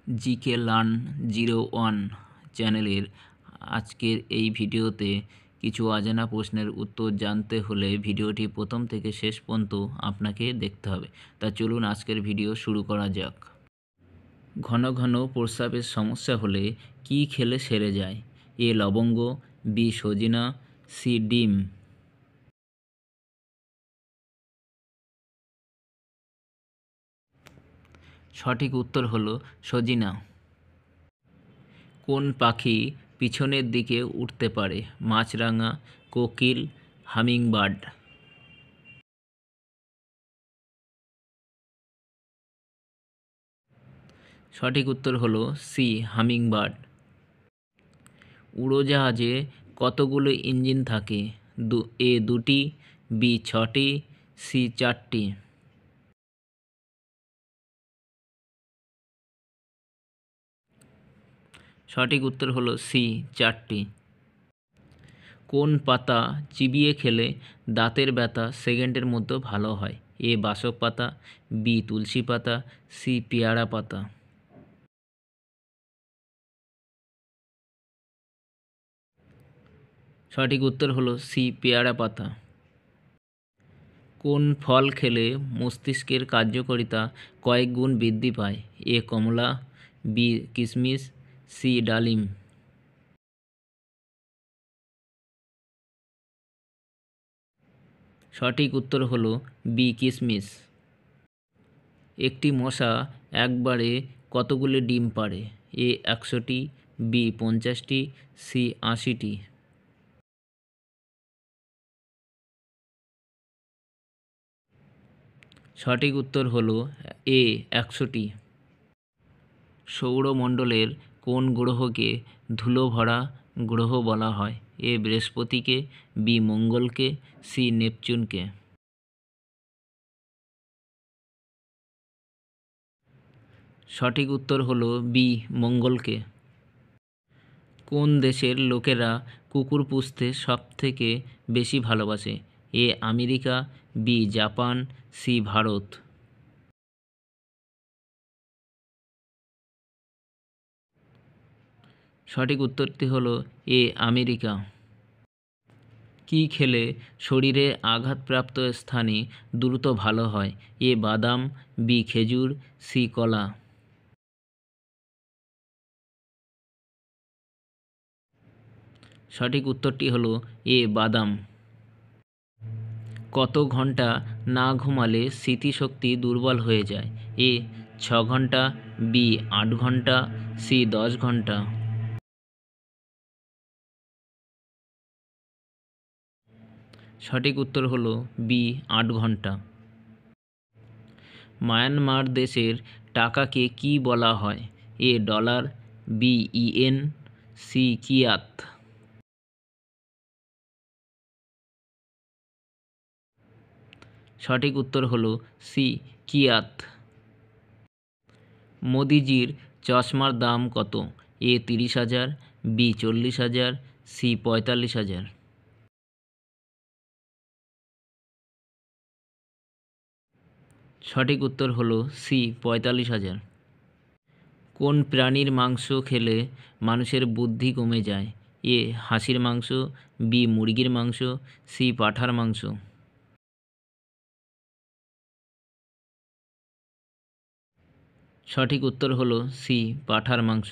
GK learn 01 চ্যানেলের আজকের এই ভিডিওতে কিছু অজানা প্রশ্নের উত্তর জানতে হলে ভিডিওটি প্রথম থেকে শেষ পর্যন্ত আপনাকে দেখতে হবে। তা চলুন আজকের ভিডিও শুরু করা যাক। ঘন ঘন প্রস্রাবের সমস্যা হলে কি খেলে সেরে যায়? এ লবঙ্গ, বি সজিনা, সি ডিম। সঠিক উত্তর হলো সজিনা। কোন পাখি পিছনের দিকে উঠতে পারে? মাছরাঙা, কোকিল, হামিংবার্ড। সঠিক উত্তর হলো সি হামিংবার্ড। উড়োজাহাজে কতগুলো ইঞ্জিন থাকে? এ দুটি, বি 6টি, সি 4টি। সঠিক উত্তর হলো সি 4টি। কোন পাতা চিবিয়ে খেলে দাঁতের ব্যথা সেকেন্ডের মধ্যে ভালো হয়? এ বাসক পাতা, বি তুলসী পাতা, সি পেয়ারা পাতা। সঠিক উত্তর হলো সি পেয়ারা পাতা। কোন ফল খেলে মস্তিষ্কের কার্যকারিতা কয়েক গুণ বৃদ্ধি পায়? এ কমলা, বি কিশমিশ, সি ডালিম। সঠিক উত্তর হলো বি কিশমিশ। একটি মশা একবারে কতগুলি ডিম পাড়ে? এ 100টি, বি 50টি, সি 80টি। সঠিক উত্তর হলো এ 100টি। সৌরমণ্ডলের কোন গ্রহকে ধুলো ভরা গ্রহ বলা হয়? এ বৃহস্পতিকে, বি মঙ্গলকে, সি নেপচুনকে। সঠিক উত্তর হলো বি মঙ্গলকে। কোন দেশের লোকেরা কুকুর পুষতে সবথেকে বেশি ভালোবাসে? A America, B Japan, C Bharat. সঠিক উত্তরটি হলো এ আমেরিকা। কি খেলে শরীরে আঘাতপ্রাপ্ত স্থানে দ্রুত ভালো হয়? এ বাদাম, বি খেজুর, সি কলা। সঠিক উত্তরটি হলো এ বাদাম। কত ঘন্টা না ঘুমালে স্মৃতিশক্তি দুর্বল হয়ে যায়? এ 6 ঘন্টা, বি 8 ঘন্টা, সি 10 ঘন্টা। সঠিক উত্তর হলো বি 8 ঘন্টা। মায়ানমার দেশের টাকাকে কি বলা হয়? এ dollar, B yen, C kyat. সঠিক উত্তর হলো সি কিয়াত। মোদিজির চশমার দাম কত? এ 30,000, বি 40,000, সি 45,000। সঠিক উত্তর হলো সি 45,000। কোন প্রাণীর মাংস খেলে মানুষের বুদ্ধি কমে যায়? এ হাঁসের মাংস, বি মুরগির মাংস, সি পাঁঠার মাংস। সঠিক উত্তর হলো সি পাঁঠার মাংস।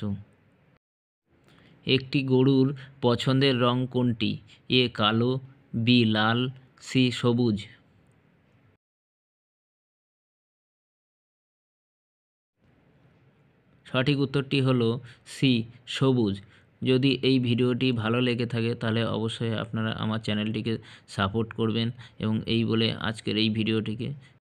একটি গরুর পছন্দের রং কোনটি? এ কালো, বি লাল, সি সবুজ। সঠিক উত্তরটি হলো সি সবুজ। যদি এই ভিডিওটি ভালো লেগে থাকে তাহলে অবশ্যই আপনারা আমার চ্যানেলটিকে সাপোর্ট করবেন এবং এই বলে আজকের এই ভিডিওটিকে